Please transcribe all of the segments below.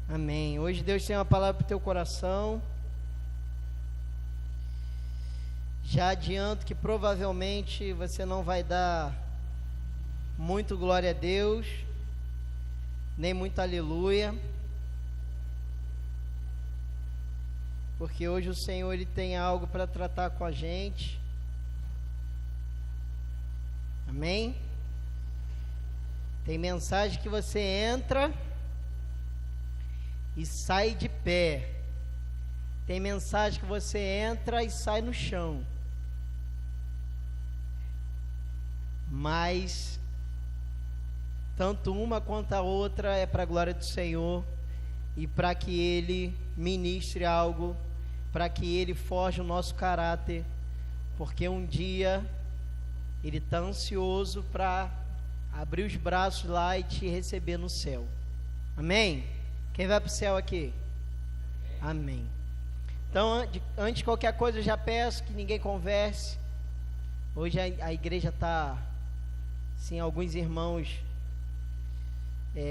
Amém. Hoje Deus tem uma palavra para o teu coração. Já adianto que provavelmente você não vai dar muito glória a Deus, nem muito aleluia, porque hoje o Senhor ele tem algo para tratar com a gente. Amém? Tem mensagem que você entra e sai de pé. Tem mensagem que você entra e sai no chão. Mas tanto uma quanto a outra é para a glória do Senhor e para que Ele ministre algo, para que Ele forje o nosso caráter, porque um dia Ele está ansioso para abrir os braços lá e te receber no céu. Amém? Quem vai para o céu aqui? Amém. Então, antes de qualquer coisa, eu já peço que ninguém converse. Hoje a igreja está, sim, alguns irmãos,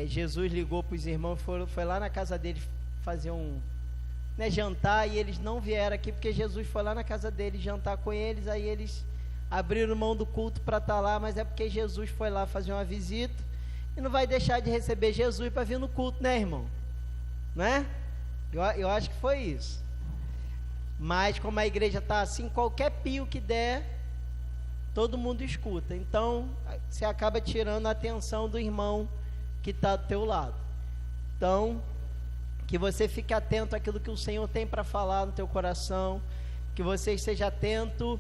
Jesus ligou para os irmãos, foi lá na casa deles fazer jantar, e eles não vieram aqui, porque Jesus foi lá na casa deles jantar com eles, aí eles abriram mão do culto para estar lá, mas é porque Jesus foi lá fazer uma visita, e não vai deixar de receber Jesus para vir no culto, né, irmão? Não é? Eu acho que foi isso. Mas como a igreja está assim, qualquer pio que der, todo mundo escuta. Então, você acaba tirando a atenção do irmão que está do teu lado. Então, que você fique atento àquilo que o Senhor tem para falar no teu coração, que você esteja atento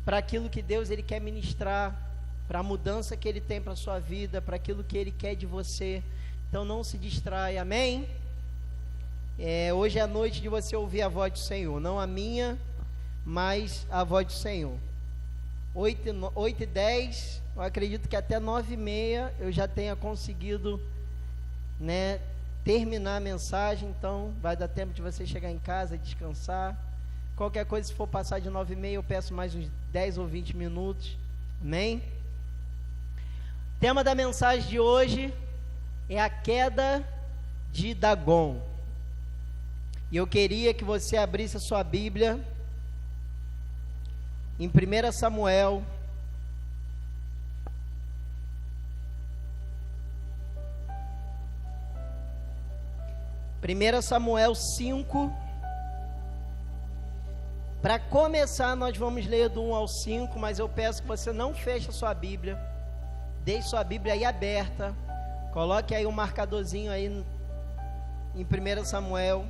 para aquilo que Deus ele quer ministrar, para a mudança que Ele tem para a sua vida, para aquilo que Ele quer de você. Então, não se distraia, amém? Hoje é a noite de você ouvir a voz do Senhor, não a minha, mas a voz do Senhor. 8h10, eu acredito que até 9h30 eu já tenha conseguido, terminar a mensagem. Então vai dar tempo de você chegar em casa, descansar. Qualquer coisa, se for passar de 9h30, eu peço mais uns 10 ou 20 minutos, amém? O tema da mensagem de hoje é a queda de Dagon. E eu queria que você abrisse a sua Bíblia em 1 Samuel, Samuel 5. Para começar, nós vamos ler do 1 ao 5, mas eu peço que você não feche a sua Bíblia, deixe sua Bíblia aí aberta, coloque aí um marcadorzinho aí em 1 Samuel,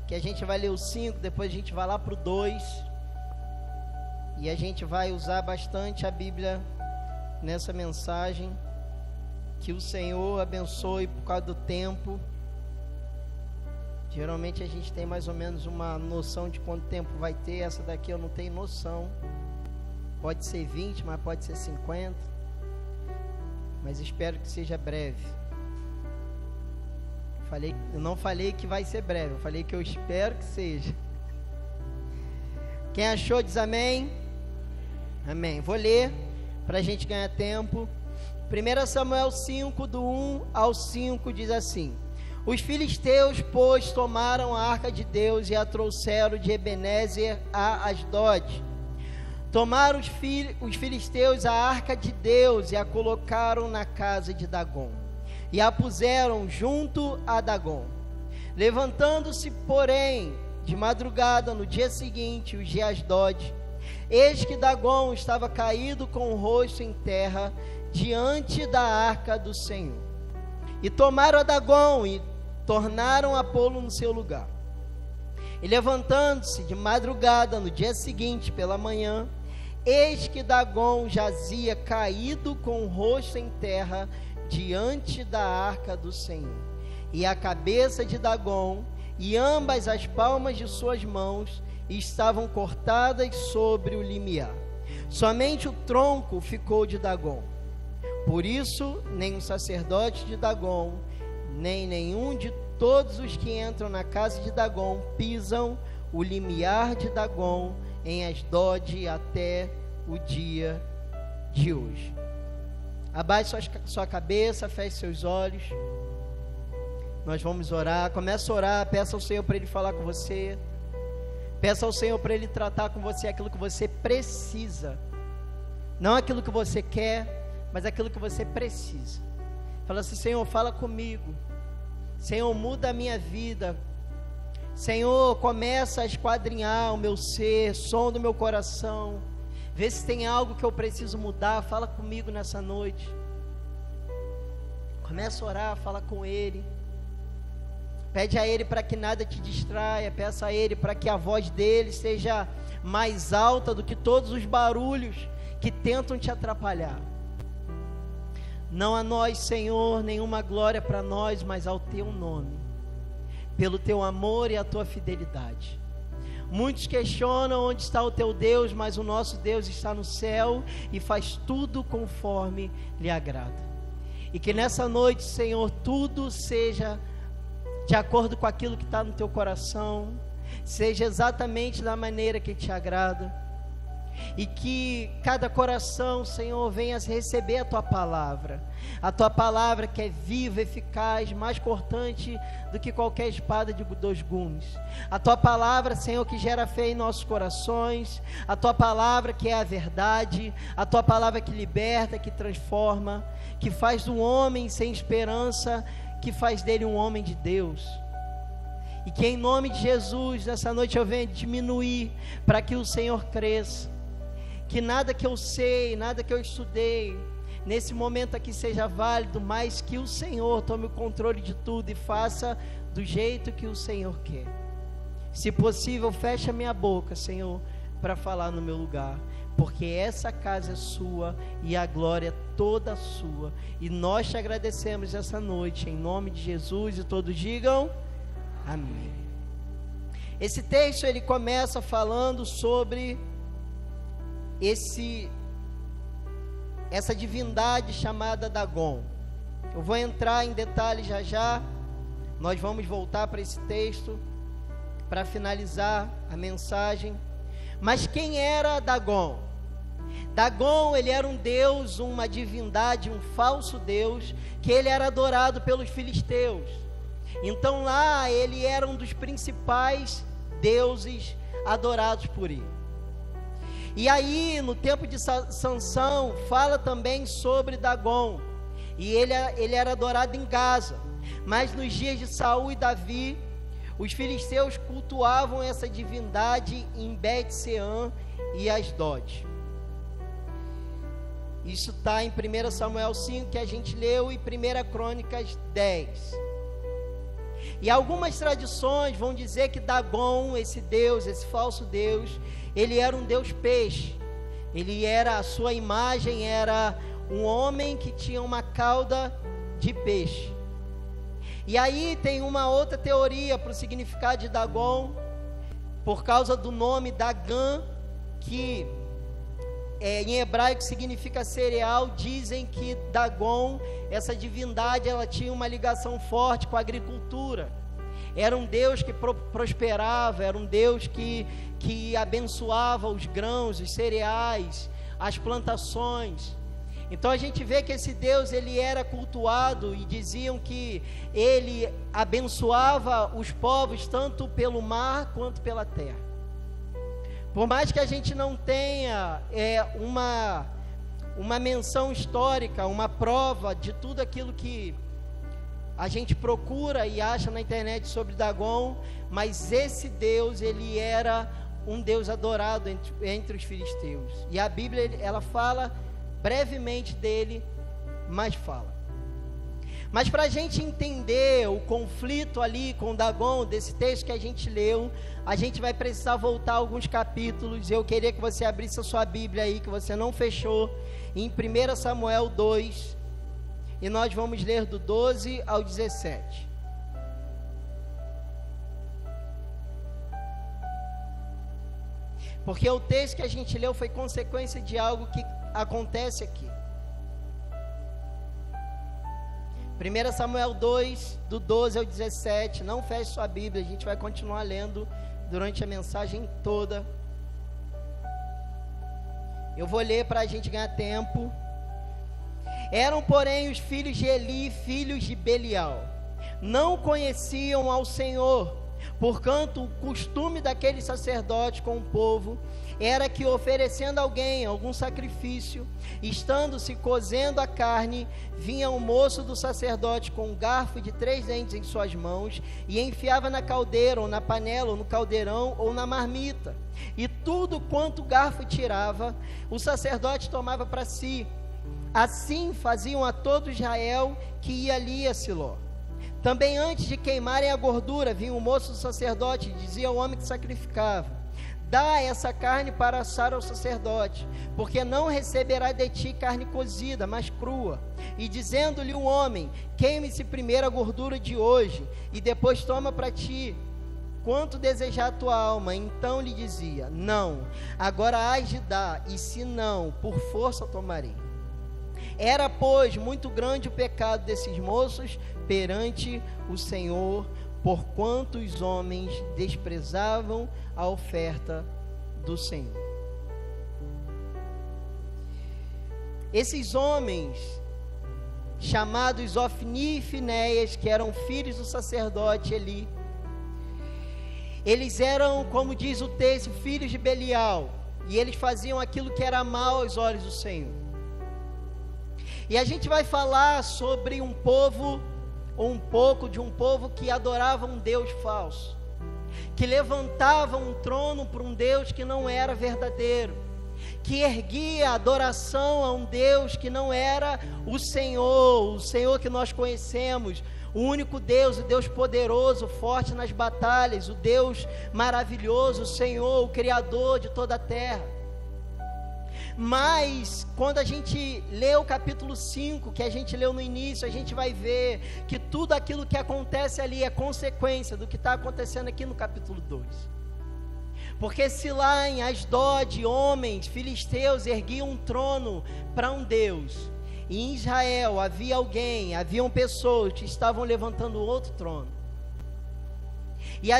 que a gente vai ler o 5, depois a gente vai lá para o 2, e a gente vai usar bastante a Bíblia nessa mensagem. Que o Senhor abençoe por causa do tempo. Geralmente a gente tem mais ou menos uma noção de quanto tempo vai ter. Essa daqui eu não tenho noção. Pode ser 20, mas pode ser 50. Mas espero que seja breve. Eu não falei que vai ser breve, eu falei que eu espero que seja. Quem achou diz amém? Amém. Vou ler para a gente ganhar tempo. 1 Samuel 5, do 1 ao 5 diz assim: Os filisteus, pois, tomaram a arca de Deus e a trouxeram de Ebenezer a Asdod. Tomaram os filisteus a arca de Deus e a colocaram na casa de Dagon, e a puseram junto a Dagon. Levantando-se, porém, de madrugada no dia seguinte, os de Asdod, eis que Dagon estava caído com o rosto em terra diante da arca do Senhor. E tomaram a Dagon e tornaram a pô-lo no seu lugar. E levantando-se de madrugada no dia seguinte pela manhã, eis que Dagon jazia caído com o rosto em terra diante da arca do Senhor. E a cabeça de Dagon e ambas as palmas de suas mãos estavam cortadas sobre o limiar. Somente o tronco ficou de Dagon. Por isso, nem o sacerdote de Dagon, nem nenhum de todos os que entram na casa de Dagon pisam o limiar de Dagon em Asdod até o dia de hoje. Abaixe sua cabeça, feche seus olhos. Nós vamos orar. Começa a orar, peça ao Senhor para Ele falar com você. Peça ao Senhor para Ele tratar com você aquilo que você precisa. Não aquilo que você quer, mas aquilo que você precisa. Fala assim: Senhor, fala comigo. Senhor, muda a minha vida. Senhor, começa a esquadrinhar o meu ser, som do meu coração. Vê se tem algo que eu preciso mudar. Fala comigo nessa noite. Começa a orar, fala com Ele. Pede a Ele para que nada te distraia. Peça a Ele para que a voz dEle seja mais alta do que todos os barulhos que tentam te atrapalhar. Não a nós, Senhor, nenhuma glória para nós, mas ao Teu nome, pelo Teu amor e a Tua fidelidade. Muitos questionam onde está o Teu Deus, mas o nosso Deus está no céu e faz tudo conforme lhe agrada. E que nessa noite, Senhor, tudo seja de acordo com aquilo que está no Teu coração, seja exatamente da maneira que te agrada, e que cada coração, Senhor, venha receber a Tua palavra que é viva, eficaz, mais cortante do que qualquer espada de 2 gumes, a Tua palavra, Senhor, que gera fé em nossos corações, a Tua palavra que é a verdade, a Tua palavra que liberta, que transforma, que faz do homem sem esperança, que faz dele um homem de Deus. E que em nome de Jesus, nessa noite eu venha diminuir, para que o Senhor cresça. Que nada que eu sei, nada que eu estudei, nesse momento aqui seja válido, mas que o Senhor tome o controle de tudo e faça do jeito que o Senhor quer. Se possível, feche a minha boca, Senhor, para falar no meu lugar, porque essa casa é sua e a glória é toda sua. E nós te agradecemos essa noite, em nome de Jesus, e todos digam amém. Esse texto ele começa falando sobre essa divindade chamada Dagon. Eu vou entrar em detalhes já já. Nós vamos voltar para esse texto para finalizar a mensagem. Mas quem era Dagon? Dagon, ele era um deus, uma divindade, um falso deus, que ele era adorado pelos filisteus. Então lá ele era um dos principais deuses adorados por ele. E aí, no tempo de Sansão, fala também sobre Dagon. E ele era adorado em Gaza. Mas nos dias de Saul e Davi, os filisteus cultuavam essa divindade em Bet-Sean e Asdod. Isso está em 1 Samuel 5, que a gente leu, e 1 Crônicas 10. E algumas tradições vão dizer que Dagon, esse deus, esse falso deus, ele era um deus peixe. A sua imagem era um homem que tinha uma cauda de peixe. E aí tem uma outra teoria para o significado de Dagon, por causa do nome Dagan, que em hebraico significa cereal. Dizem que Dagon, essa divindade, ela tinha uma ligação forte com a agricultura. Era um Deus que prosperava, era um Deus que abençoava os grãos, os cereais, as plantações. Então a gente vê que esse Deus, ele era cultuado, e diziam que ele abençoava os povos tanto pelo mar quanto pela terra. Por mais que a gente não tenha uma menção histórica, uma prova de tudo aquilo que a gente procura e acha na internet sobre Dagon, mas esse Deus, ele era um Deus adorado entre os filisteus. E a Bíblia, ela fala brevemente dele, mas fala. Mas para a gente entender o conflito ali com Dagon, desse texto que a gente leu, a gente vai precisar voltar alguns capítulos. Eu queria que você abrisse a sua Bíblia aí, que você não fechou, em 1 Samuel 2, e nós vamos ler do 12 ao 17. Porque o texto que a gente leu foi consequência de algo que acontece aqui. 1 Samuel 2, do 12 ao 17, não feche sua Bíblia, a gente vai continuar lendo durante a mensagem toda. Eu vou ler para a gente ganhar tempo. Eram, porém, os filhos de Eli, filhos de Belial, não conheciam ao Senhor, porquanto o costume daquele sacerdote com o povo era que, oferecendo a alguém algum sacrifício, estando-se cozendo a carne, vinha o moço do sacerdote com um garfo de 3 dentes em suas mãos, e enfiava na caldeira, ou na panela, ou no caldeirão, ou na marmita, e tudo quanto o garfo tirava, o sacerdote tomava para si. Assim faziam a todo Israel que ia ali a Siló. Também antes de queimarem a gordura, vinha o moço do sacerdote e dizia ao homem que sacrificava: dá essa carne para assar ao sacerdote, porque não receberá de ti carne cozida, mas crua. E dizendo-lhe o homem: queime-se primeiro a gordura de hoje, e depois toma para ti quanto desejar a tua alma. Então lhe dizia: não, agora hás de dar, e se não, por força tomarei. Era, pois, muito grande o pecado desses moços perante o Senhor, porquanto os homens desprezavam a oferta do Senhor. Esses homens, chamados Ofni e Finéias, que eram filhos do sacerdote Eli, eles eram, como diz o texto, filhos de Belial, e eles faziam aquilo que era mal aos olhos do Senhor. E a gente vai falar sobre um povo, ou um pouco de um povo que adorava um Deus falso, que levantava um trono para um Deus que não era verdadeiro, que erguia adoração a um Deus que não era o Senhor que nós conhecemos, o único Deus, o Deus poderoso, forte nas batalhas, o Deus maravilhoso, o Senhor, o Criador de toda a terra. Mas, quando a gente lê o capítulo 5, que a gente leu no início, a gente vai ver que tudo aquilo que acontece ali é consequência do que está acontecendo aqui no capítulo 2. Porque se lá em Asdod, homens filisteus erguiam um trono para um Deus, e em Israel haviam pessoas que estavam levantando outro trono. E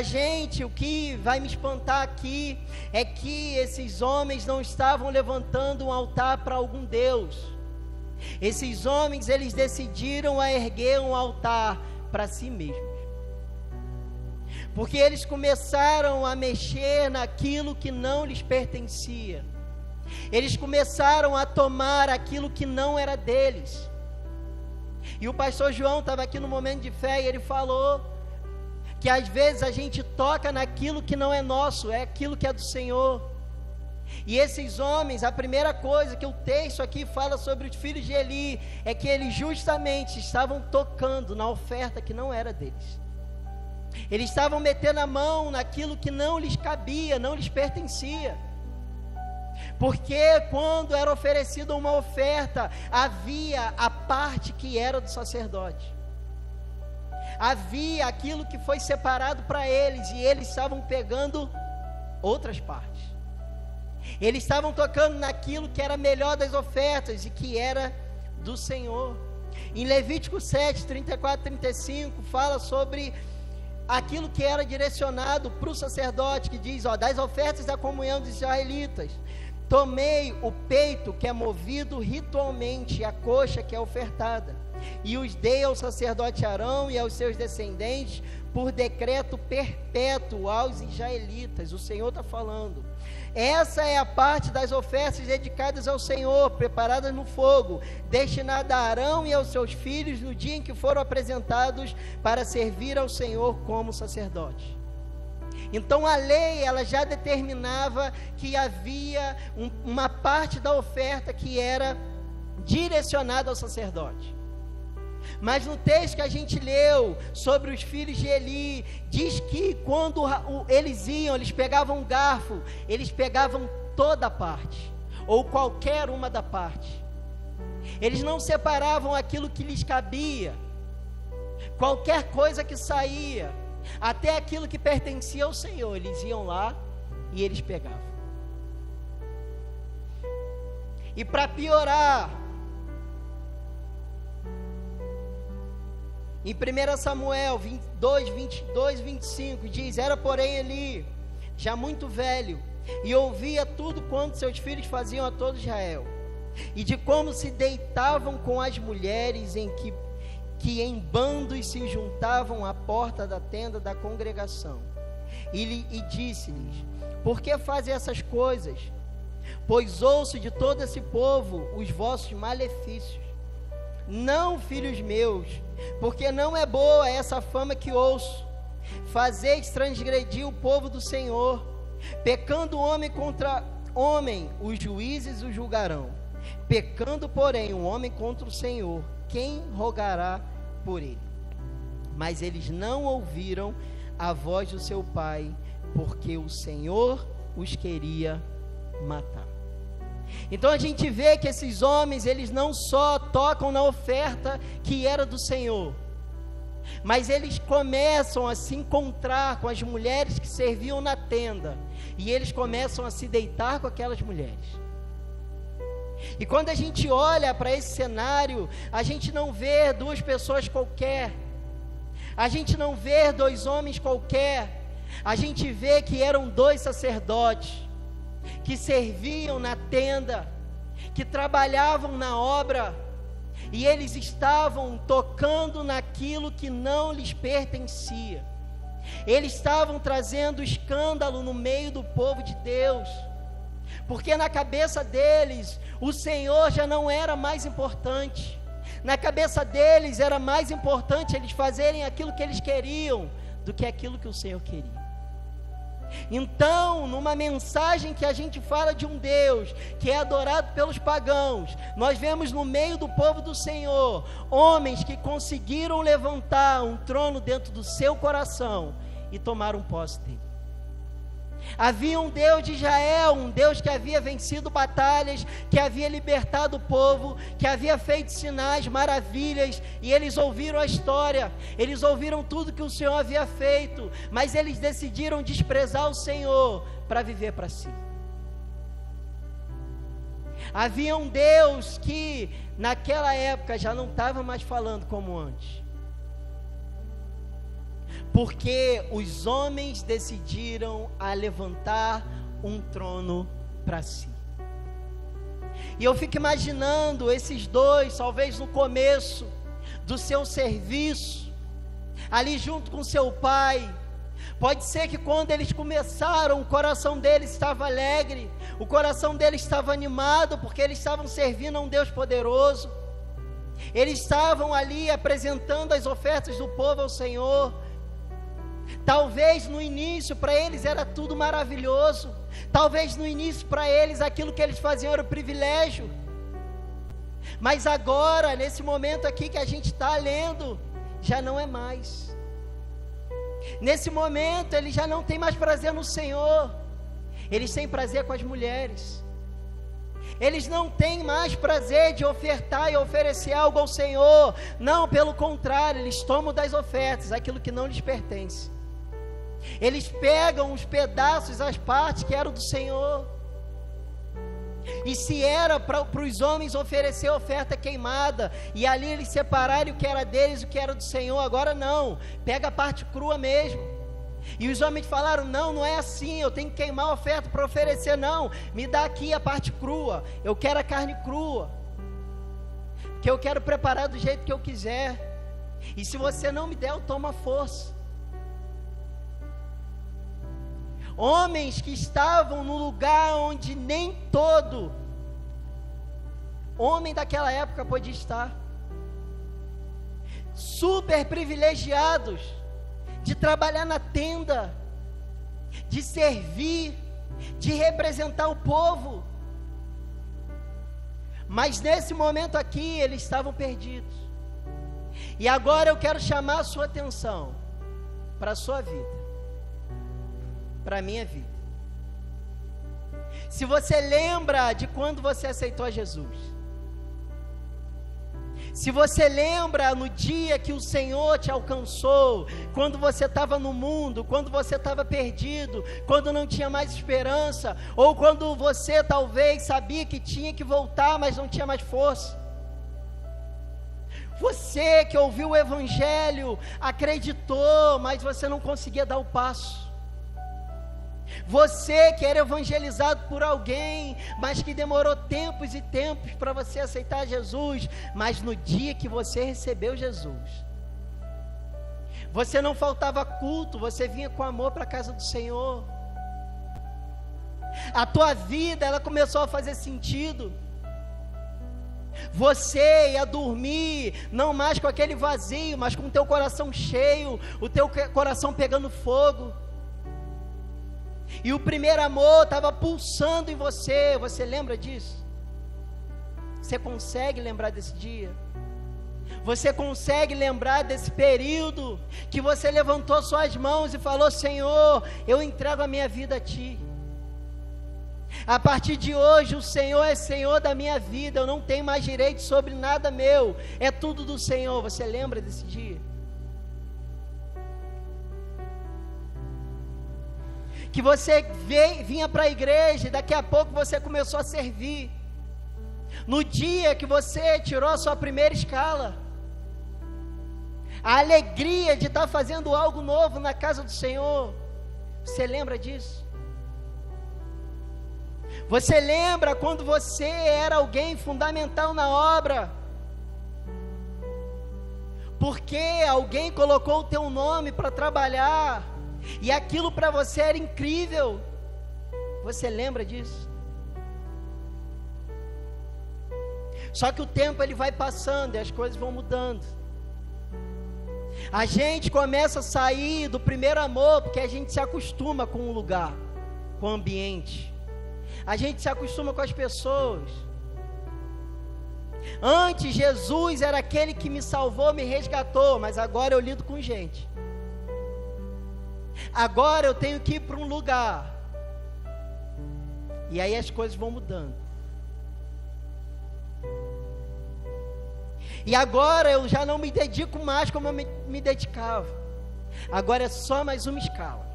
o que vai me espantar aqui é que esses homens não estavam levantando um altar para algum Deus. Esses homens, eles decidiram a erguer um altar para si mesmos. Porque eles começaram a mexer naquilo que não lhes pertencia. Eles começaram a tomar aquilo que não era deles. E o pastor João estava aqui no momento de fé e ele falou que às vezes a gente toca naquilo que não é nosso, é aquilo que é do Senhor. E esses homens, a primeira coisa que o texto aqui fala sobre os filhos de Eli, é que eles justamente estavam tocando na oferta que não era deles. Eles estavam metendo a mão naquilo que não lhes cabia, não lhes pertencia. Porque quando era oferecida uma oferta, havia a parte que era do sacerdote. Havia aquilo que foi separado para eles, e eles estavam pegando outras partes. Eles estavam tocando naquilo que era melhor das ofertas e que era do Senhor. Em Levítico 7, 34, 35, fala sobre aquilo que era direcionado para o sacerdote, que diz, das ofertas da comunhão dos israelitas, tomei o peito que é movido ritualmente, e a coxa que é ofertada, e os dei ao sacerdote Arão e aos seus descendentes, por decreto perpétuo aos israelitas. O Senhor está falando. Essa é a parte das ofertas dedicadas ao Senhor, preparadas no fogo, destinada a Arão e aos seus filhos, no dia em que foram apresentados para servir ao Senhor como sacerdote. Então a lei, ela já determinava que havia uma parte da oferta que era direcionada ao sacerdote. Mas no texto que a gente leu sobre os filhos de Eli, diz que quando eles iam, eles pegavam um garfo, eles pegavam toda a parte, ou qualquer uma da parte. Eles não separavam aquilo que lhes cabia, qualquer coisa que saía, até aquilo que pertencia ao Senhor, eles iam lá e eles pegavam. E para piorar, em 1 Samuel 22, 22, 25, diz, era porém Eli, já muito velho, e ouvia tudo quanto seus filhos faziam a todo Israel, e de como se deitavam com as mulheres que em bandos se juntavam à porta da tenda da congregação. E disse-lhes: por que fazem essas coisas? Pois ouço de todo esse povo os vossos malefícios. Não, filhos meus, porque não é boa essa fama que ouço. Fazeis transgredir o povo do Senhor. Pecando homem contra homem, os juízes o julgarão. Pecando, porém, o homem contra o Senhor, quem rogará por ele? Mas eles não ouviram a voz do seu pai, porque o Senhor os queria matar. Então a gente vê que esses homens, eles não só tocam na oferta que era do Senhor, mas eles começam a se encontrar com as mulheres que serviam na tenda, e eles começam a se deitar com aquelas mulheres. E quando a gente olha para esse cenário, a gente não vê duas pessoas qualquer, a gente não vê dois homens qualquer, a gente vê que eram dois sacerdotes, que serviam na tenda, que trabalhavam na obra, e eles estavam tocando naquilo que não lhes pertencia. Eles estavam trazendo escândalo no meio do povo de Deus, porque na cabeça deles, o Senhor já não era mais importante. Na cabeça deles era mais importante eles fazerem aquilo que eles queriam, do que aquilo que o Senhor queria. Então, numa mensagem que a gente fala de um Deus que é adorado pelos pagãos, nós vemos no meio do povo do Senhor, homens que conseguiram levantar um trono dentro do seu coração e tomaram posse dele. Havia um Deus de Israel, um Deus que havia vencido batalhas, que havia libertado o povo, que havia feito sinais, maravilhas, e eles ouviram a história, eles ouviram tudo que o Senhor havia feito, mas eles decidiram desprezar o Senhor para viver para si. Havia um Deus que naquela época já não estava mais falando como antes, porque os homens decidiram a levantar um trono para si. E eu fico imaginando esses dois, talvez no começo do seu serviço, ali junto com seu pai. Pode ser que quando eles começaram, o coração deles estava alegre, o coração deles estava animado, porque eles estavam servindo a um Deus poderoso. Eles estavam ali apresentando as ofertas do povo ao Senhor. Talvez no início para eles era tudo maravilhoso, talvez no início para eles aquilo que eles faziam era um privilégio, mas agora, nesse momento aqui que a gente está lendo, já não é mais. Nesse momento eles já não têm mais prazer no Senhor, eles têm prazer com as mulheres. Eles não têm mais prazer de ofertar e oferecer algo ao Senhor, não, pelo contrário, eles tomam das ofertas aquilo que não lhes pertence. Eles pegam os pedaços, as partes que eram do Senhor. E se era para os homens oferecer oferta queimada, e ali eles separarem o que era deles e o que era do Senhor, agora não, pega a parte crua mesmo. E os homens falaram: não, não é assim, eu tenho que queimar a oferta para oferecer, não, me dá aqui a parte crua, eu quero a carne crua, que eu quero preparar do jeito que eu quiser, e se você não me der, eu tomo a força. Homens que estavam no lugar onde nem todo homem daquela época podia estar, super privilegiados, de trabalhar na tenda, de servir, de representar o povo, mas nesse momento aqui eles estavam perdidos. E agora eu quero chamar a sua atenção para a sua vida, para a minha vida. Se você lembra de quando você aceitou a Jesus, se você lembra no dia que o Senhor te alcançou, quando você estava no mundo, quando você estava perdido, quando não tinha mais esperança, ou quando você talvez sabia que tinha que voltar, mas não tinha mais força. Você que ouviu o Evangelho, acreditou, mas você não conseguia dar o passo. Você que era evangelizado por alguém, mas que demorou tempos e tempos para você aceitar Jesus, mas no dia que você recebeu Jesus, você não faltava culto, você vinha com amor para a casa do Senhor. A tua vida, ela começou a fazer sentido. Você ia dormir, não mais com aquele vazio, mas com o teu coração cheio, o teu coração pegando fogo. E o primeiro amor estava pulsando em você. Você lembra disso? Você consegue lembrar desse dia? Você consegue lembrar desse período que você levantou suas mãos e falou: Senhor, eu entrego a minha vida a Ti. A partir de hoje o Senhor é Senhor da minha vida, eu não tenho mais direito sobre nada meu, é tudo do Senhor. Você lembra desse dia? Que você vinha para a igreja e daqui a pouco você começou a servir. No dia que você tirou a sua primeira escala, a alegria de estar fazendo algo novo na casa do Senhor, você lembra disso? Você lembra quando você era alguém fundamental na obra? Porque alguém colocou o teu nome para trabalhar, e aquilo para você era incrível. Você lembra disso? Só que o tempo ele vai passando e as coisas vão mudando. A gente começa a sair do primeiro amor, porque a gente se acostuma com o lugar, com o ambiente. A gente se acostuma com as pessoas. Antes Jesus era aquele que me salvou, me resgatou, mas agora eu lido com gente. Agora eu tenho que ir para um lugar. E aí as coisas vão mudando. E agora eu já não me dedico mais como eu me dedicava. Agora é só mais uma escala.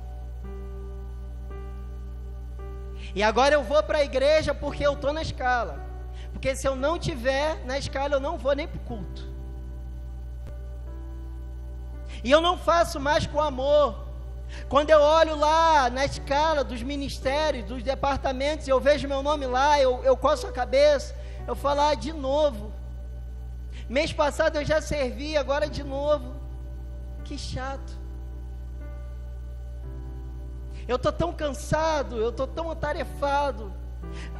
E agora eu vou para a igreja porque eu estou na escala. Porque se eu não estiver na escala, eu não vou nem para o culto. E eu não faço mais com amor. Quando eu olho lá na escala dos ministérios, dos departamentos, eu vejo meu nome lá, eu coço a cabeça, eu falo: de novo. Mês passado eu já servi, agora de novo. Que chato. Eu estou tão cansado, eu estou tão atarefado.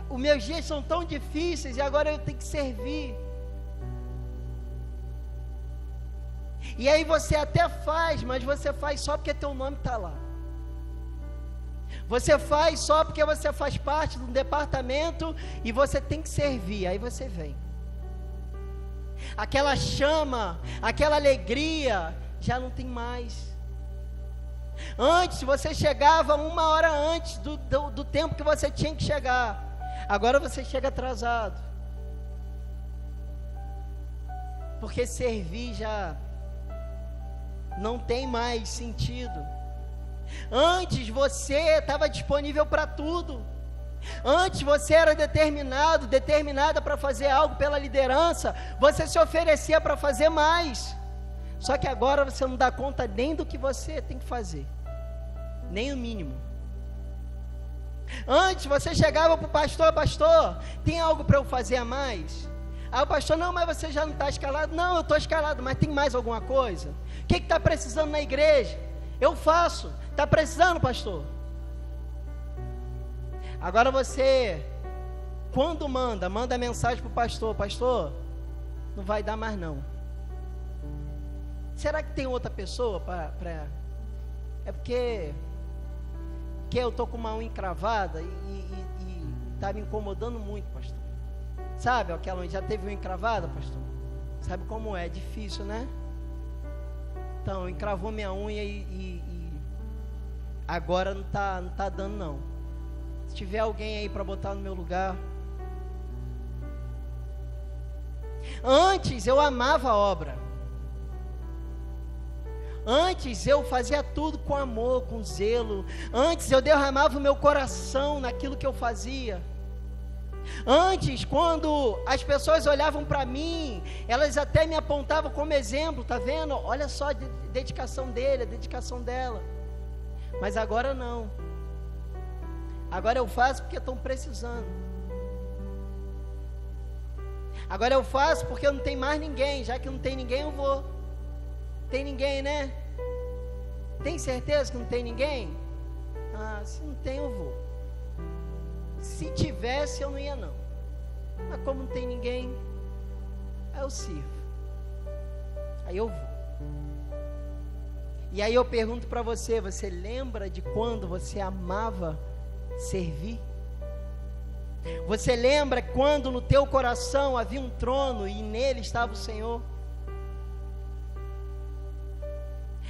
Os meus dias são tão difíceis e agora eu tenho que servir. E aí você até faz, mas você faz só porque teu nome está lá. Você faz só porque você faz parte de um departamento e você tem que servir, aí você vem. Aquela chama, aquela alegria, já não tem mais. Antes você chegava 1 hora antes do tempo que você tinha que chegar. Agora você chega atrasado. Porque servir já não tem mais sentido. Antes você estava disponível para tudo. Antes você era determinada para fazer algo pela liderança. Você se oferecia para fazer mais. Só que agora você não dá conta nem do que você tem que fazer, nem o mínimo. Antes você chegava para o pastor: pastor, tem algo para eu fazer a mais? Aí o pastor: não, mas você já não está escalado. Não, eu estou escalado, mas tem mais alguma coisa? O que está precisando na igreja? Eu faço. Está precisando, pastor? Agora você, quando manda mensagem para o pastor: pastor, não vai dar mais não. Será que tem outra pessoa para... É porque eu estou com uma unha encravada e está me incomodando muito, pastor. Sabe aquela onde já teve unha encravada, pastor? Sabe como é? Difícil, né? Então, encravou minha unha e agora não tá dando não. Se tiver alguém aí para botar no meu lugar. Antes eu amava a obra. Antes eu fazia tudo com amor, com zelo. Antes eu derramava o meu coração naquilo que eu fazia. Antes, quando as pessoas olhavam para mim, elas até me apontavam como exemplo. Tá vendo? Olha só a dedicação dele, a dedicação dela. Mas agora não. Agora eu faço porque estão precisando. Agora eu faço porque não tem mais ninguém. Já que não tem ninguém, eu vou. Tem ninguém, né? Tem certeza que não tem ninguém? Ah, se não tem, eu vou. Se tivesse, eu não ia não. Mas como não tem ninguém, aí eu sirvo. Aí eu vou. E aí eu pergunto para você, você lembra de quando você amava servir? Você lembra quando no teu coração havia um trono e nele estava o Senhor?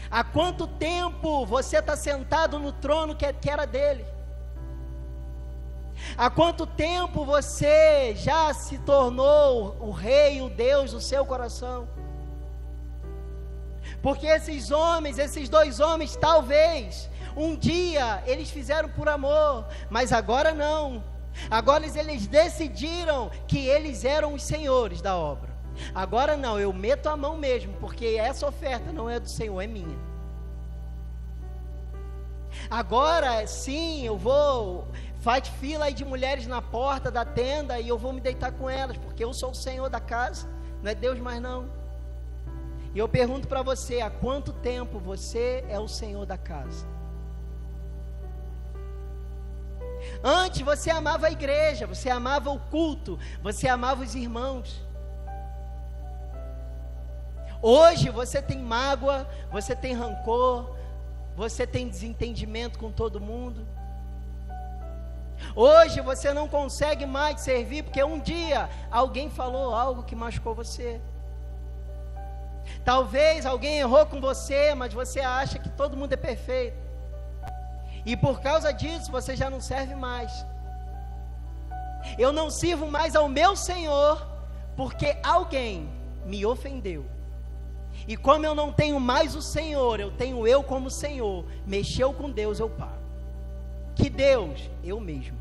Há quanto tempo você está sentado no trono que era dele? Há quanto tempo você já se tornou o rei, o Deus do seu coração? Porque esses homens, esses dois homens, talvez, um dia eles fizeram por amor, mas agora não. Agora eles decidiram que eles eram os senhores da obra. Agora não, eu meto a mão mesmo, porque essa oferta não é do Senhor, é minha. Agora sim, eu vou, faz fila aí de mulheres na porta da tenda e eu vou me deitar com elas, porque eu sou o Senhor da casa, não é Deus mais não. E eu pergunto para você, há quanto tempo você é o Senhor da casa? Antes você amava a igreja, você amava o culto, você amava os irmãos. Hoje você tem mágoa, você tem rancor, você tem desentendimento com todo mundo. Hoje você não consegue mais servir porque um dia alguém falou algo que machucou você. Talvez alguém errou com você, mas você acha que todo mundo é perfeito. E por causa disso você já não serve mais. Eu não sirvo mais ao meu Senhor porque alguém me ofendeu. E como eu não tenho mais o Senhor, eu tenho eu como Senhor. Mexeu com Deus, eu paro. Que Deus? Eu mesmo.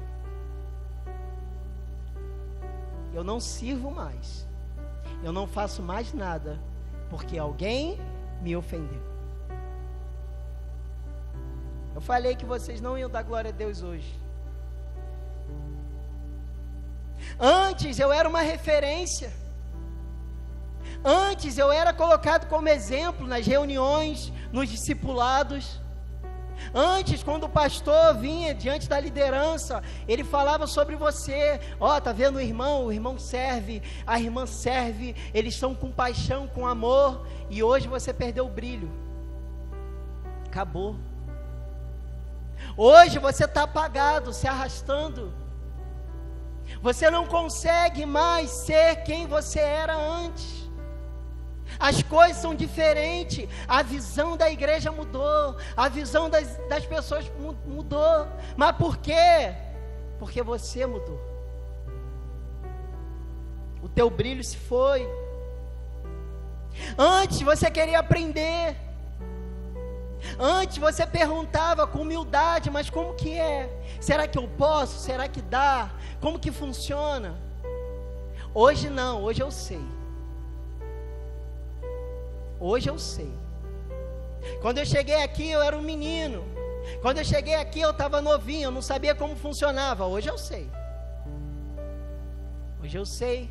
Eu não sirvo mais. Eu não faço mais nada porque alguém me ofendeu. Eu falei que vocês não iam dar glória a Deus hoje. Antes eu era uma referência. Antes eu era colocado como exemplo nas reuniões, nos discipulados. Antes, quando o pastor vinha diante da liderança, ele falava sobre você. Ó, tá vendo o irmão serve, a irmã serve, eles estão com paixão, com amor. E hoje você perdeu o brilho. Acabou. Hoje você está apagado, se arrastando. Você não consegue mais ser quem você era antes. As coisas são diferentes. A visão da igreja mudou. A visão das pessoas mudou. Mas por quê? Porque você mudou. O teu brilho se foi. Antes você queria aprender. Antes você perguntava com humildade, mas como que é? Será que eu posso? Será que dá? Como que funciona? Hoje não, hoje eu sei. Hoje eu sei. Quando eu cheguei aqui eu era um menino. Quando eu cheguei aqui eu estava novinho, eu não sabia como funcionava. Hoje eu sei. Hoje eu sei.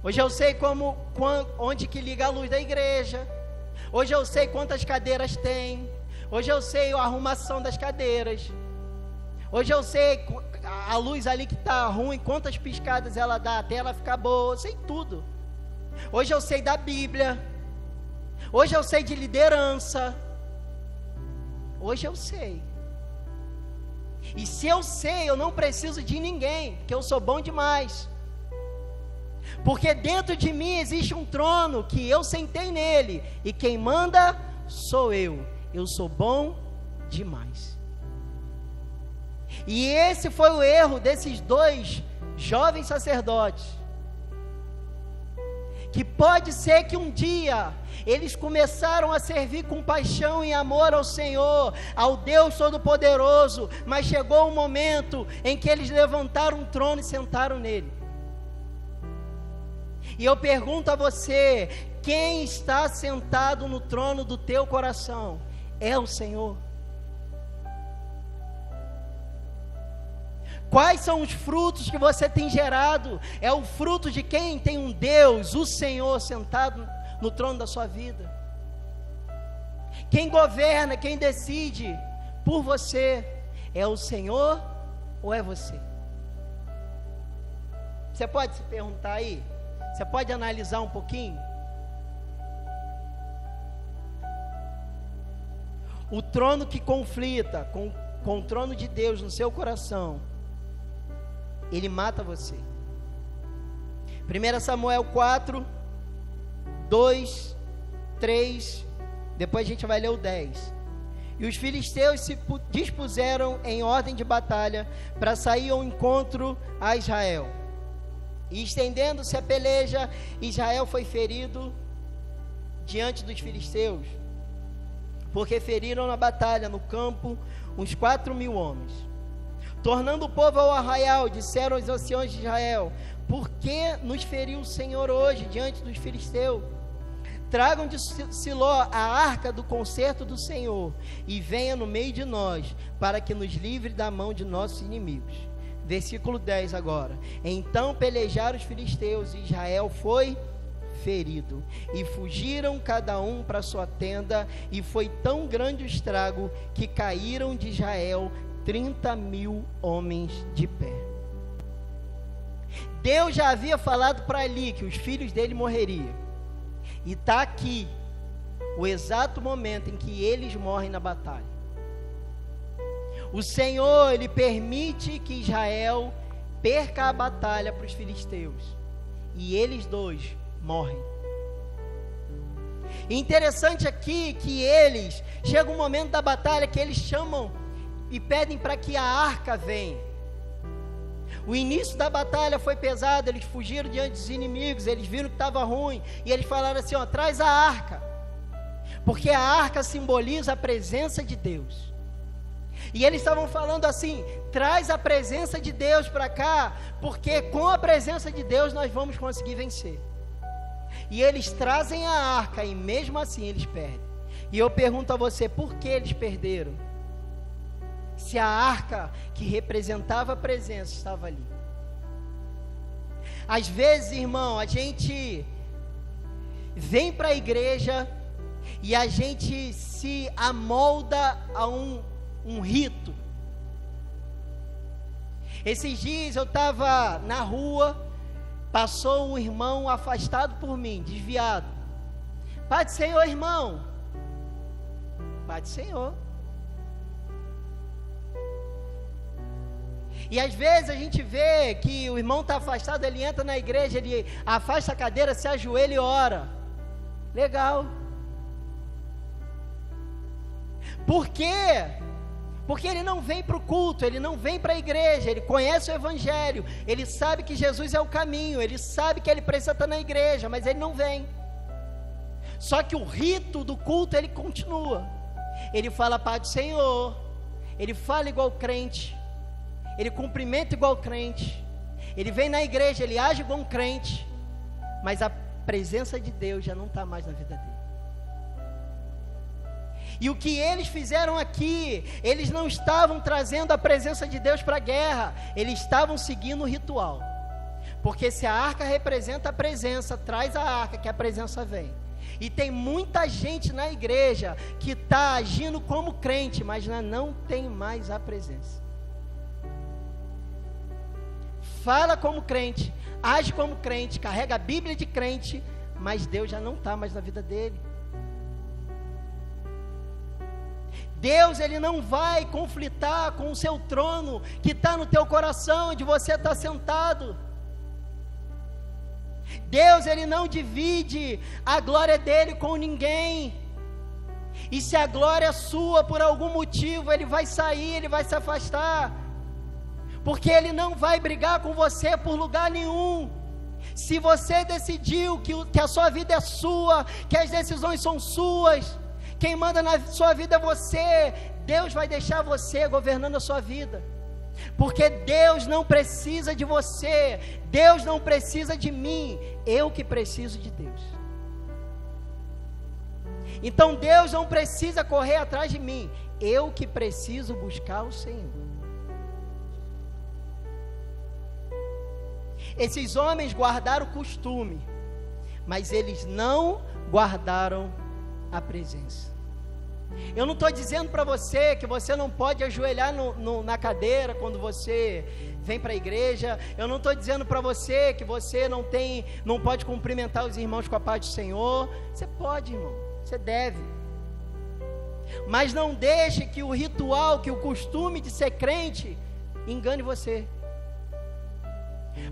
Hoje eu sei onde que liga a luz da igreja. Hoje eu sei quantas cadeiras tem. Hoje eu sei a arrumação das cadeiras. Hoje eu sei a luz ali que está ruim, quantas piscadas ela dá até ela ficar boa. Eu sei tudo. Hoje eu sei da Bíblia. Hoje eu sei de liderança. Hoje eu sei. E se eu sei, eu não preciso de ninguém, porque eu sou bom demais. Porque dentro de mim existe um trono que eu sentei nele, e quem manda sou eu. Eu sou bom demais. E esse foi o erro desses dois jovens sacerdotes. Que pode ser que um dia eles começaram a servir com paixão e amor ao Senhor, ao Deus Todo-Poderoso, mas chegou um momento em que eles levantaram um trono e sentaram nele. E eu pergunto a você, quem está sentado no trono do teu coração? É o Senhor. Quais são os frutos que você tem gerado? É o fruto de quem tem um Deus, o Senhor, sentado no trono da sua vida. Quem governa, quem decide por você, é o Senhor ou é você? Você pode se perguntar aí? Você pode analisar um pouquinho? O trono que conflita com o trono de Deus no seu coração, ele mata você. 1 Samuel 4, 2, 3, depois a gente vai ler o 10. E os filisteus se dispuseram em ordem de batalha para sair ao encontro a Israel. E estendendo-se a peleja, Israel foi ferido diante dos filisteus, porque feriram na batalha, no campo, uns 4.000 homens. Tornando o povo ao arraial, disseram os anciãos de Israel: por que nos feriu o Senhor hoje diante dos filisteus? Tragam de Siló a arca do concerto do Senhor, e venha no meio de nós, para que nos livre da mão de nossos inimigos. Versículo 10 agora. Então pelejaram os filisteus, e Israel foi ferido, e fugiram cada um para sua tenda, e foi tão grande o estrago, que caíram de Israel 30.000 homens de pé. Deus já havia falado para ali que os filhos dele morreriam, e está aqui o exato momento em que eles morrem na batalha. O Senhor, ele permite que Israel perca a batalha para os filisteus, e eles dois morrem. Interessante aqui que eles, chega um momento da batalha que eles chamam e pedem para que a arca venha. O início da batalha foi pesado, eles fugiram diante dos inimigos, eles viram que estava ruim, e eles falaram assim: ó, traz a arca, porque a arca simboliza a presença de Deus. E eles estavam falando assim: traz a presença de Deus para cá, porque com a presença de Deus nós vamos conseguir vencer. E eles trazem a arca, e mesmo assim eles perdem. E eu pergunto a você, por que eles perderam? Se a arca que representava a presença estava ali. Às vezes, irmão, a gente vem para a igreja e a gente se amolda a um rito. Esses dias eu estava na rua, passou um irmão afastado por mim, desviado. Pai do Senhor, irmão. Pai do Senhor. E às vezes a gente vê que o irmão está afastado, ele entra na igreja, ele afasta a cadeira, se ajoelha e ora. Legal. Por quê? Porque ele não vem para o culto, ele não vem para a igreja, ele conhece o evangelho, ele sabe que Jesus é o caminho, ele sabe que ele precisa estar na igreja, mas ele não vem. Só que o rito do culto ele continua. Ele fala Pai do Senhor, ele fala igual crente, ele cumprimenta igual crente, ele vem na igreja, ele age igual um crente, mas a presença de Deus já não está mais na vida dele. E o que eles fizeram aqui, eles não estavam trazendo a presença de Deus para a guerra, eles estavam seguindo o ritual. Porque se a arca representa a presença, traz a arca que a presença vem. E tem muita gente na igreja que está agindo como crente, mas não tem mais a presença. Fala como crente, age como crente, carrega a Bíblia de crente, mas Deus já não está mais na vida dele. Deus, ele não vai conflitar com o seu trono, que está no teu coração, onde você está sentado. Deus, ele não divide a glória dele com ninguém. E se a glória é sua, por algum motivo, ele vai sair, ele vai se afastar. Porque ele não vai brigar com você por lugar nenhum. Se você decidiu que a sua vida é sua, que as decisões são suas, quem manda na sua vida é você, Deus vai deixar você governando a sua vida. Porque Deus não precisa de você, Deus não precisa de mim, eu que preciso de Deus. Então Deus não precisa correr atrás de mim, eu que preciso buscar o Senhor. Esses homens guardaram o costume, mas eles não guardaram a presença. Eu não estou dizendo para você que você não pode ajoelhar na cadeira quando você vem para a igreja. Eu não estou dizendo para você que você não pode cumprimentar os irmãos com a paz do Senhor. Você pode, irmão, você deve. Mas não deixe que o ritual, que o costume de ser crente engane você.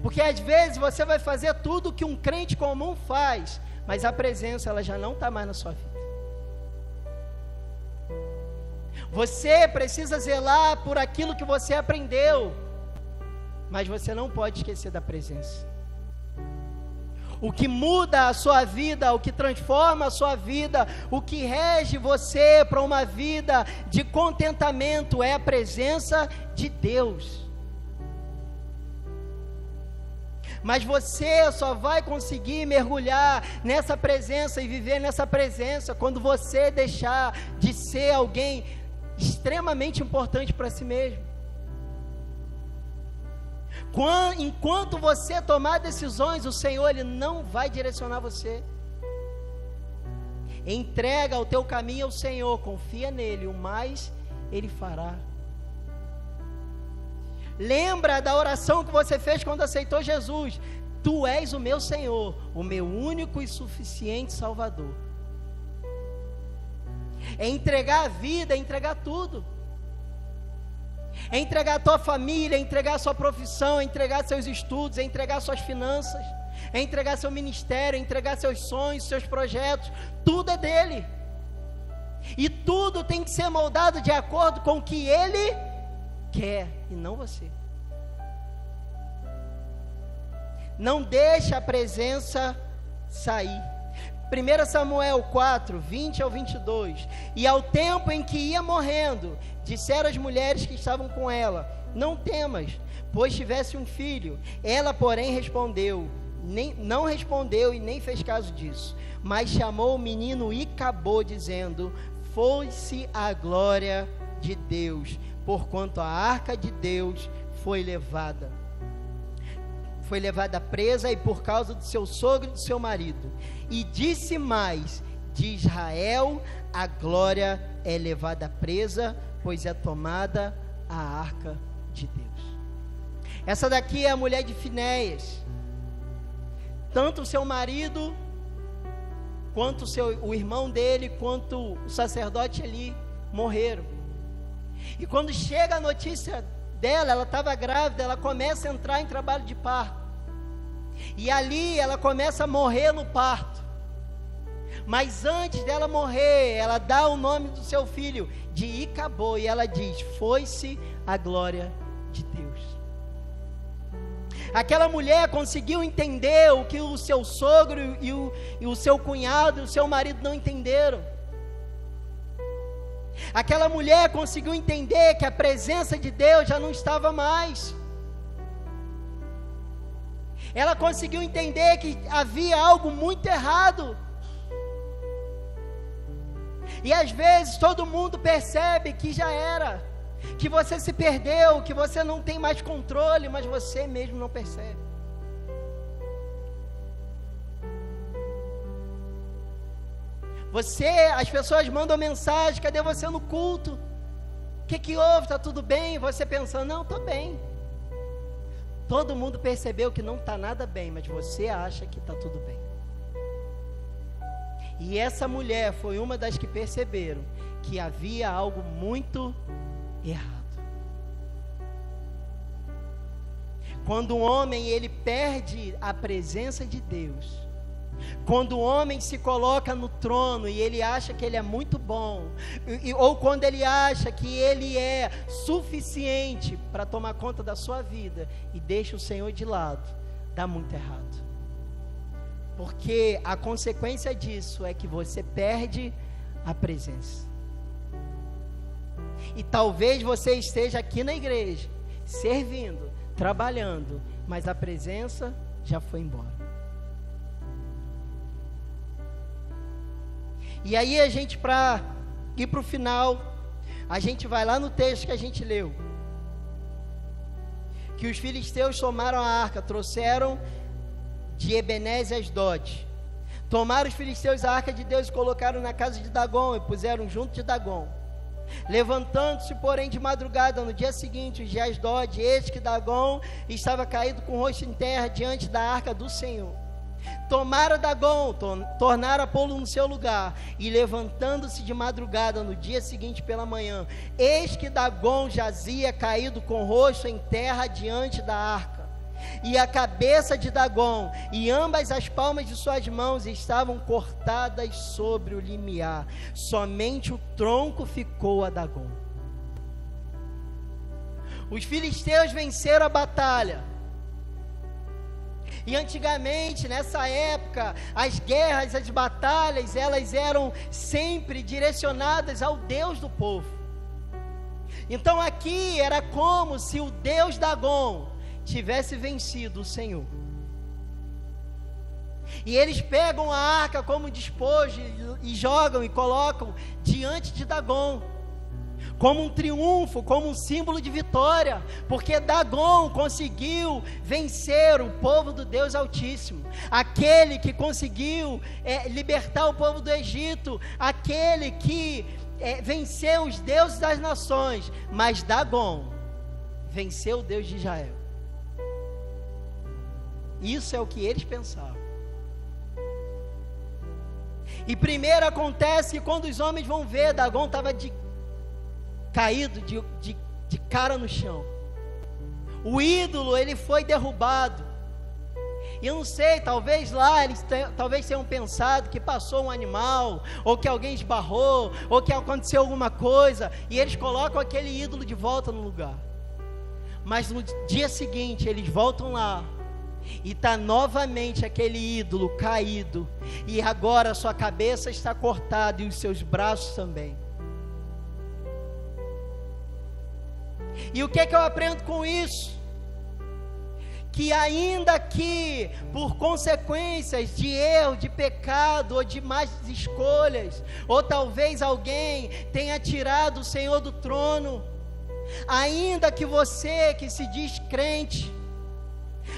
Porque às vezes você vai fazer tudo que um crente comum faz, mas a presença ela já não está mais na sua vida. Você precisa zelar por aquilo que você aprendeu, mas você não pode esquecer da presença. O que muda a sua vida, o que transforma a sua vida, o que rege você para uma vida de contentamento é a presença de Deus. Mas você só vai conseguir mergulhar nessa presença e viver nessa presença quando você deixar de ser alguém extremamente importante para si mesmo. Enquanto você tomar decisões, o Senhor Ele não vai direcionar você. Entrega o teu caminho ao Senhor, confia nele, o mais Ele fará. Lembra da oração que você fez quando aceitou Jesus: Tu és o meu Senhor, o meu único e suficiente Salvador. É entregar a vida, é entregar tudo. É entregar a tua família, é entregar a sua profissão, é entregar seus estudos, é entregar suas finanças, é entregar seu ministério, é entregar seus sonhos, seus projetos. Tudo é dele. E tudo tem que ser moldado de acordo com o que ele quer e não você. Não deixa a presença sair. 1 Samuel 4, 20 ao 22. E ao tempo em que ia morrendo, disseram as mulheres que estavam com ela: Não temas, pois tivesse um filho. Ela, porém, não respondeu e nem fez caso disso. Mas chamou o menino e acabou dizendo: Foi-se a glória de Deus, porquanto a arca de Deus foi levada presa, e por causa do seu sogro e do seu marido. E disse mais: de Israel a glória é levada presa, pois é tomada a arca de Deus. Essa daqui é a mulher de Finéias. Tanto o seu marido, quanto o irmão dele, quanto o sacerdote Eli morreram. E quando chega a notícia dela, ela estava grávida, ela começa a entrar em trabalho de parto. E ali ela começa a morrer no parto. Mas antes dela morrer, ela dá o nome do seu filho de Icabô, e ela diz: Foi-se a glória de Deus. Aquela mulher conseguiu entender o que o seu sogro e o seu cunhado e o seu marido não entenderam. Aquela mulher conseguiu entender que a presença de Deus já não estava mais. Ela conseguiu entender que havia algo muito errado. E às vezes todo mundo percebe que já era, que você se perdeu, que você não tem mais controle, mas você mesmo não percebe. As pessoas mandam mensagem: Cadê você no culto? O que houve? Está tudo bem? Você pensando: Não, estou bem. Todo mundo percebeu que não está nada bem, mas você acha que está tudo bem. E essa mulher foi uma das que perceberam que havia algo muito errado. Quando um homem ele perde a presença de Deus, quando o homem se coloca no trono e ele acha que ele é muito bom, ou quando ele acha que ele é suficiente para tomar conta da sua vida e deixa o Senhor de lado, dá muito errado. Porque a consequência disso é que você perde a presença. E talvez você esteja aqui na igreja, servindo, trabalhando, mas a presença já foi embora. E aí a gente, para ir para o final, a gente vai lá no texto que a gente leu. que os filisteus tomaram a arca, trouxeram de Ebenezer Asdod. Tomaram os filisteus a arca de Deus e colocaram na casa de Dagom e puseram junto de Dagom. Levantando-se, porém, de madrugada, no dia seguinte, os de Asdod, eis que Dagom estava caído com o rosto em terra diante da arca do Senhor. Tomaram Dagom, tornaram a pô-lo no seu lugar, e levantando-se de madrugada, no dia seguinte pela manhã, eis que Dagom jazia caído com o rosto em terra diante da arca. E a cabeça de Dagom e ambas as palmas de suas mãos estavam cortadas sobre o limiar, somente o tronco ficou a Dagom. Os filisteus venceram a batalha. E antigamente, nessa época, as guerras, as batalhas, elas eram sempre direcionadas ao Deus do povo. Então aqui era como se o Deus Dagom tivesse vencido o Senhor. E eles pegam a arca como despojo e jogam e colocam diante de Dagom, como um triunfo, como um símbolo de vitória, porque Dagom conseguiu vencer o povo do Deus Altíssimo, aquele que conseguiu libertar o povo do Egito, aquele que venceu os deuses das nações, mas Dagom venceu o Deus de Israel. Isso é o que eles pensavam. E primeiro acontece que quando os homens vão ver, Dagom estava caído de cara no chão. O ídolo, ele foi derrubado. E eu não sei, talvez lá eles talvez tenham pensado que passou um animal, ou que alguém esbarrou, ou que aconteceu alguma coisa, e eles colocam aquele ídolo de volta no lugar. Mas no dia seguinte eles voltam lá, e está novamente aquele ídolo caído, e agora a sua cabeça está cortada e os seus braços também. E o que é que eu aprendo com isso? Que ainda que por consequências de erro, de pecado, ou de más escolhas, ou talvez alguém tenha tirado o Senhor do trono, ainda que você que se diz crente,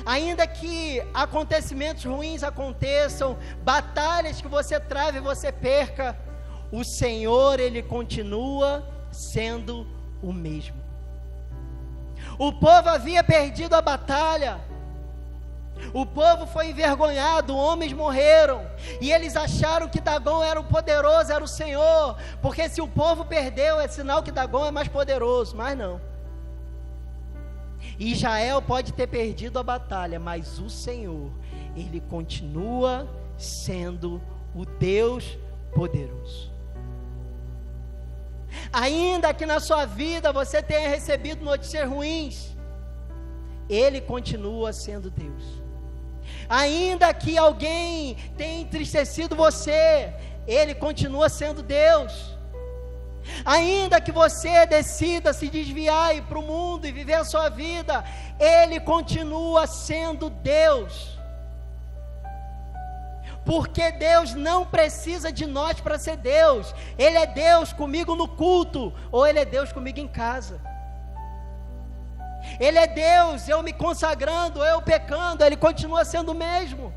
ainda que acontecimentos ruins aconteçam, batalhas que você trave e você perca, o Senhor, Ele continua sendo o mesmo. O povo havia perdido a batalha, o povo foi envergonhado, homens morreram, e eles acharam que Dagom era o poderoso, era o Senhor, porque se o povo perdeu, é sinal que Dagom é mais poderoso, mas não. Israel pode ter perdido a batalha, mas o Senhor, Ele continua sendo o Deus poderoso. Ainda que na sua vida você tenha recebido notícias ruins, Ele continua sendo Deus. Ainda que alguém tenha entristecido você, Ele continua sendo Deus. Ainda que você decida se desviar e ir para o mundo e viver a sua vida, Ele continua sendo Deus. Porque Deus não precisa de nós para ser Deus. Ele é Deus comigo no culto, ou Ele é Deus comigo em casa. Ele é Deus, eu me consagrando, eu pecando, Ele continua sendo o mesmo.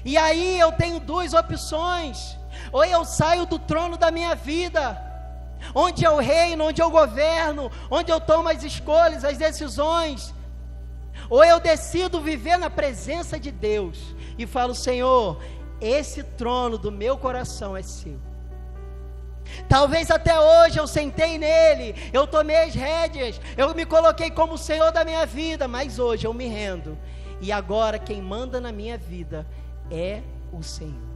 E aí eu tenho duas opções: ou eu saio do trono da minha vida, onde eu reino, onde eu governo, onde eu tomo as escolhas, as decisões, ou eu decido viver na presença de Deus e falo: Senhor, esse trono do meu coração é seu. Talvez até hoje eu sentei nele, eu tomei as rédeas, eu me coloquei como o Senhor da minha vida, mas hoje eu me rendo, e agora quem manda na minha vida é o Senhor.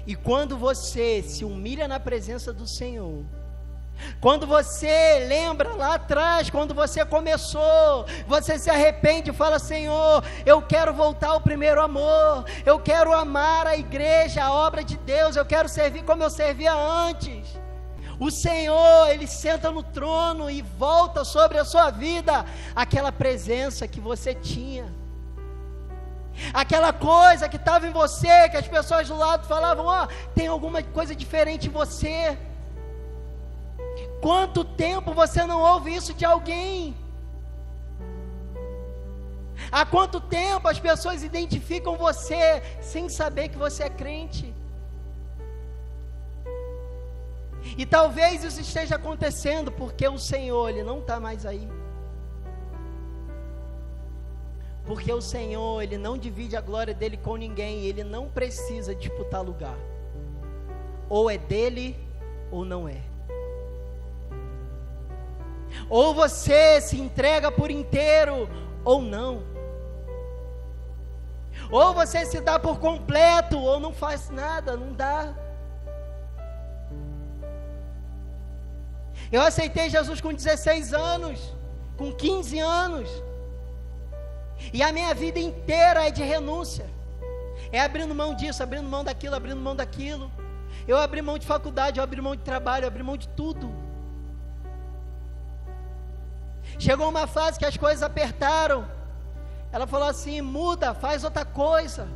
E quando você se humilha na presença do Senhor, quando você lembra lá atrás, quando você começou, você se arrepende e fala: Senhor, eu quero voltar ao primeiro amor, eu quero amar a igreja, a obra de Deus, eu quero servir como eu servia antes. O Senhor, Ele senta no trono e volta sobre a sua vida aquela presença que você tinha, aquela coisa que estava em você, que as pessoas do lado falavam: ó, tem alguma coisa diferente em você. Quanto tempo você não ouve isso de alguém? Há quanto tempo as pessoas identificam você sem saber que você é crente? E talvez isso esteja acontecendo porque o Senhor, Ele não está mais aí. Porque o Senhor, Ele não divide a glória dEle com ninguém. Ele não precisa disputar lugar. Ou é dEle, ou não é. Ou você se entrega por inteiro, ou não. Ou você se dá por completo, ou não faz nada, não dá. Eu aceitei Jesus com 16 anos, com 15 anos. E a minha vida inteira é de renúncia. É abrindo mão disso, abrindo mão daquilo, abrindo mão daquilo. Eu abri mão de faculdade, eu abri mão de trabalho, eu abri mão de tudo. Chegou uma fase que as coisas apertaram. Ela falou assim: muda, faz outra coisa.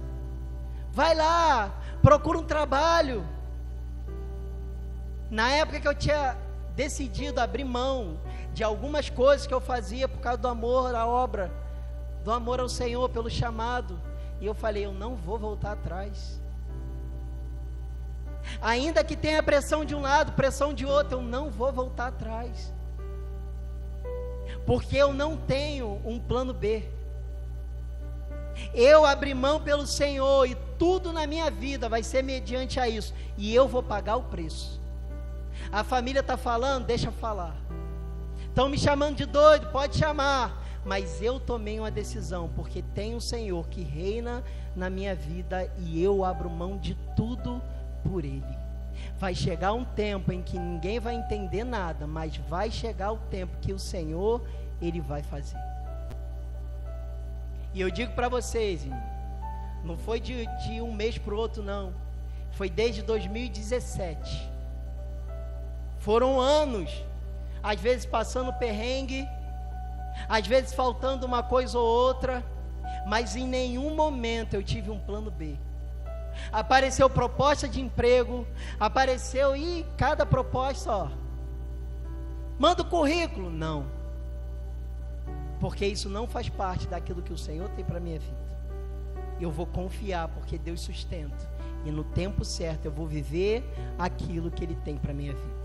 Vai lá, procura um trabalho. Na época que eu tinha decidido abrir mão de algumas coisas que eu fazia por causa do amor à obra, do amor ao Senhor, pelo chamado, e eu falei: eu não vou voltar atrás. Ainda que tenha pressão de um lado, pressão de outro, eu não vou voltar atrás. Porque eu não tenho um plano B. Eu abri mão pelo Senhor e tudo na minha vida vai ser mediante a isso. E eu vou pagar o preço. A família está falando, deixa falar. Estão me chamando de doido, pode chamar. Mas eu tomei uma decisão, porque tem um Senhor que reina na minha vida e eu abro mão de tudo por Ele. Vai chegar um tempo em que ninguém vai entender nada, mas vai chegar o tempo que o Senhor, Ele vai fazer. E eu digo para vocês, irmão, não foi de um mês para o outro não, foi desde 2017, foram anos, às vezes passando perrengue, às vezes faltando uma coisa ou outra, mas em nenhum momento eu tive um plano B. Apareceu proposta de emprego, apareceu, e cada proposta, ó, manda o currículo, não, porque isso não faz parte daquilo que o Senhor tem para a minha vida. Eu vou confiar, porque Deus sustenta, e no tempo certo eu vou viver aquilo que Ele tem para a minha vida.